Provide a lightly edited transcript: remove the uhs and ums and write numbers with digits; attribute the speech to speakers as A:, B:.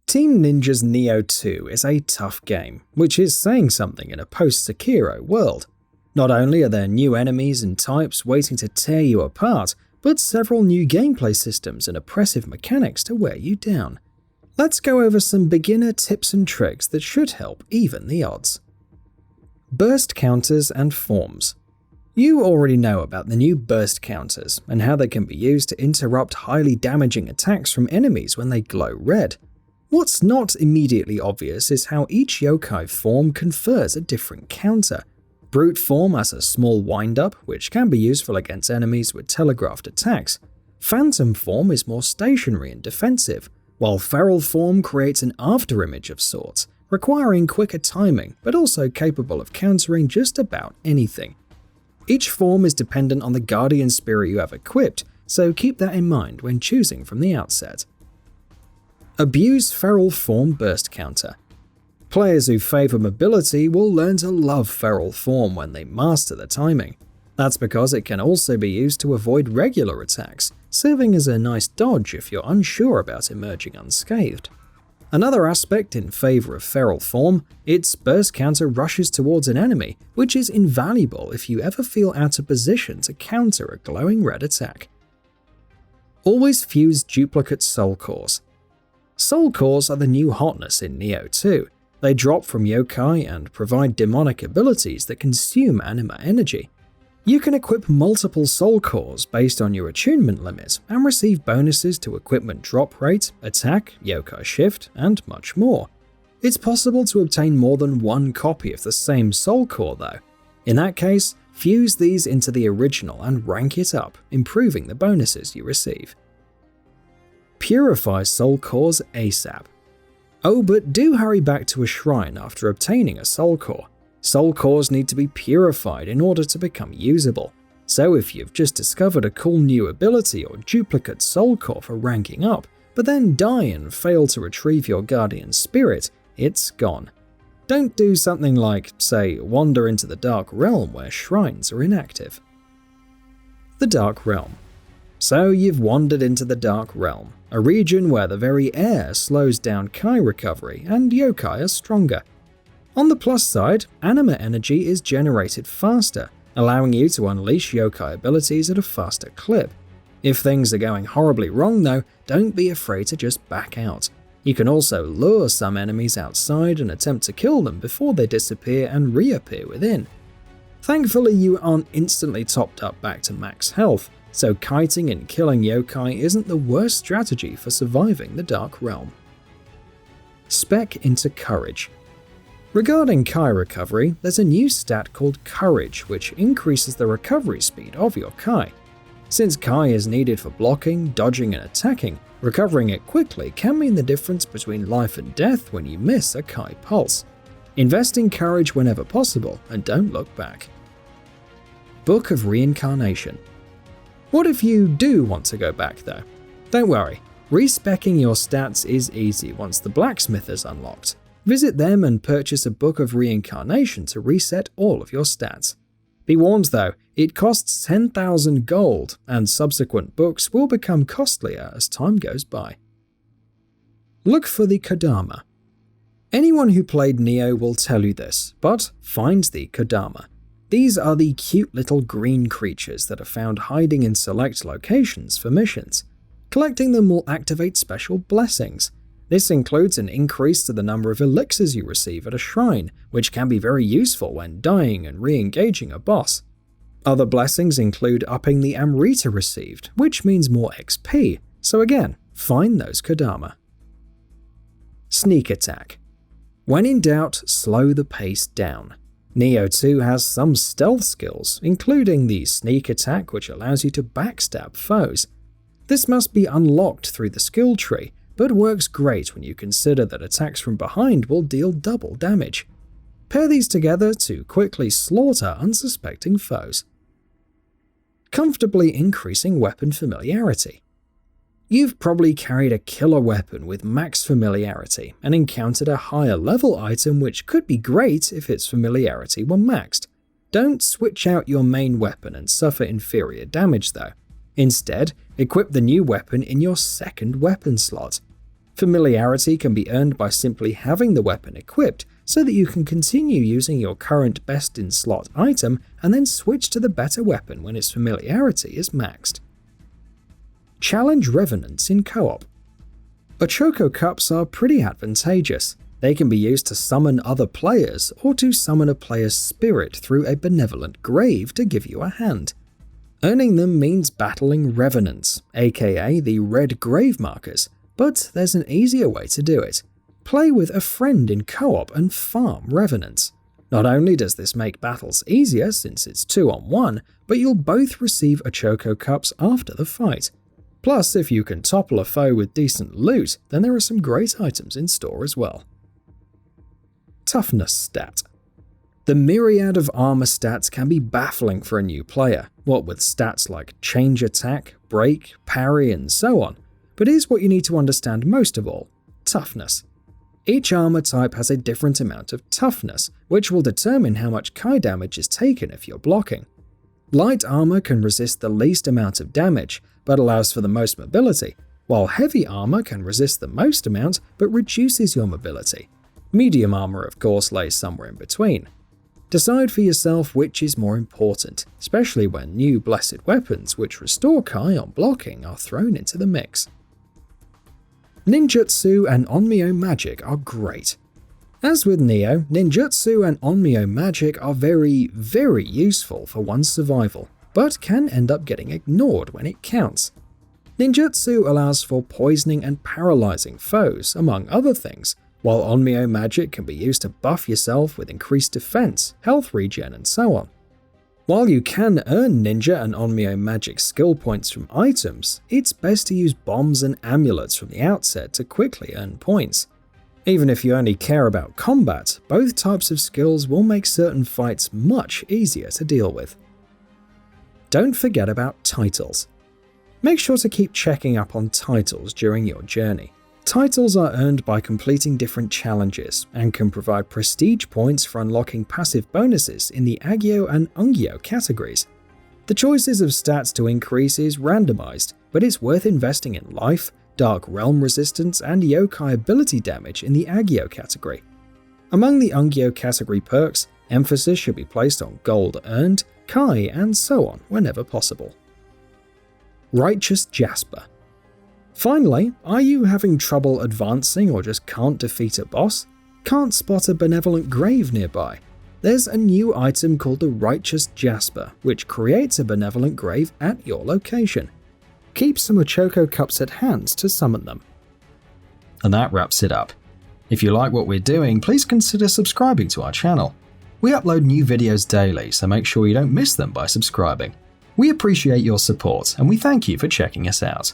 A: Team Ninja's Nioh 2 is a tough game, which is saying something in a post-Sekiro world. Not only are there new enemies and types waiting to tear you apart, but several new gameplay systems and oppressive mechanics to wear you down. Let's go over some beginner tips and tricks that should help even the odds. Burst counters and forms. You already know about the new burst counters and how they can be used to interrupt highly damaging attacks from enemies when they glow red. What's not immediately obvious is how each yokai form confers a different counter. Brute form has a small wind-up, which can be useful against enemies with telegraphed attacks. Phantom form is more stationary and defensive, while feral form creates an afterimage of sorts, requiring quicker timing but also capable of countering just about anything. Each form is dependent on the guardian spirit you have equipped, so keep that in mind when choosing from the outset. Abuse feral form burst counter. Players who favor mobility will learn to love feral form when they master the timing. That's because it can also be used to avoid regular attacks, serving as a nice dodge if you're unsure about emerging unscathed. Another aspect in favor of feral form, its burst counter rushes towards an enemy, which is invaluable if you ever feel out of position to counter a glowing red attack. Always fuse duplicate soul cores. Soul cores are the new hotness in Nioh 2. They drop from yokai and provide demonic abilities that consume anima energy. You can equip multiple soul cores based on your attunement limit and receive bonuses to equipment drop rate, attack, yokai shift, and much more. It's possible to obtain more than one copy of the same soul core though. In that case, fuse these into the original and rank it up, improving the bonuses you receive. Purify soul cores ASAP. Oh, but do hurry back to a shrine after obtaining a soul core. Soul cores need to be purified in order to become usable, so if you've just discovered a cool new ability or duplicate soul core for ranking up, but then die and fail to retrieve your guardian spirit, it's gone. Don't do something like, say, wander into the Dark Realm where shrines are inactive. The Dark Realm. So you've wandered into the Dark Realm, a region where the very air slows down Kai recovery and yokai are stronger. On the plus side, anima energy is generated faster, allowing you to unleash yokai abilities at a faster clip. If things are going horribly wrong though, don't be afraid to just back out. You can also lure some enemies outside and attempt to kill them before they disappear and reappear within. Thankfully, you aren't instantly topped up back to max health, so kiting and killing yokai isn't the worst strategy for surviving the Dark Realm. Spec into Courage. Regarding Kai recovery, there's a new stat called Courage, which increases the recovery speed of your Kai. Since Kai is needed for blocking, dodging, and attacking, recovering it quickly can mean the difference between life and death when you miss a Kai pulse. Invest in Courage whenever possible, and don't look back. Book of Reincarnation. What if you do want to go back though? Don't worry, respeccing your stats is easy once the blacksmith is unlocked. Visit them and purchase a Book of Reincarnation to reset all of your stats. Be warned though, it costs 10,000 gold, and subsequent books will become costlier as time goes by. Look for the KODAMA. Anyone who played Nioh will tell you this, but find the KODAMA. These are the cute little green creatures that are found hiding in select locations for missions. Collecting them will activate special blessings. This includes an increase to the number of elixirs you receive at a shrine, which can be very useful when dying and re-engaging a boss. Other blessings include upping the Amrita received, which means more XP, so again, find those KODAMA. Sneak attack. When in doubt, slow the pace down. Nioh 2 has some stealth skills, including the sneak attack which allows you to backstab foes. This must be unlocked through the skill tree, but works great when you consider that attacks from behind will deal double damage. Pair these together to quickly slaughter unsuspecting foes. Comfortably increasing weapon familiarity. You've probably carried a killer weapon with max familiarity and encountered a higher level item which could be great if its familiarity were maxed. Don't switch out your main weapon and suffer inferior damage though. Instead, equip the new weapon in your second weapon slot. Familiarity can be earned by simply having the weapon equipped so that you can continue using your current best-in-slot item and then switch to the better weapon when its familiarity is maxed. Challenge Revenants in co-op. Ochoko Cups are pretty advantageous. They can be used to summon other players or to summon a player's spirit through a Benevolent Grave to give you a hand. Earning them means battling Revenants, aka the red grave markers, but there's an easier way to do it. Play with a friend in co-op and farm Revenants. Not only does this make battles easier since it's 2-on-1, but you'll both receive Ochoko Cups after the fight. Plus, if you can topple a foe with decent loot, then there are some great items in store as well. Toughness stat. The myriad of armor stats can be baffling for a new player, what with stats like change attack, break, parry, and so on. But here's what you need to understand most of all: toughness. Each armor type has a different amount of toughness, which will determine how much Kai damage is taken if you're blocking. Light armor can resist the least amount of damage, but allows for the most mobility, while heavy armor can resist the most amount but reduces your mobility. Medium armor, of course, lays somewhere in between. Decide for yourself which is more important, especially when new blessed weapons which restore Kai on blocking are thrown into the mix. Ninjutsu and Onmyo magic are great. As with Nioh, Ninjutsu and Onmyo magic are very, very useful for one's survival, but can end up getting ignored when it counts. Ninjutsu allows for poisoning and paralyzing foes, among other things, while Onmyo magic can be used to buff yourself with increased defense, health regen, and so on. While you can earn ninja and Onmyo magic skill points from items, it's best to use bombs and amulets from the outset to quickly earn points. Even if you only care about combat, both types of skills will make certain fights much easier to deal with. Don't forget about titles. Make sure to keep checking up on titles during your journey. Titles are earned by completing different challenges and can provide prestige points for unlocking passive bonuses in the Agyo and Ungyo categories. The choices of stats to increase is randomized, but it's worth investing in life, dark realm resistance, and yokai ability damage in the Agyo category. Among the Ungyo category perks, emphasis should be placed on gold earned, Kai, and so on whenever possible. Righteous Jasper. Finally, are you having trouble advancing or just can't defeat a boss? Can't spot a Benevolent Grave nearby? There's a new item called the Righteous Jasper, which creates a Benevolent Grave at your location. Keep some Ochoko Cups at hand to summon them. And that wraps it up. If you like what we're doing, please consider subscribing to our channel. We upload new videos daily, so make sure you don't miss them by subscribing. We appreciate your support, and we thank you for checking us out.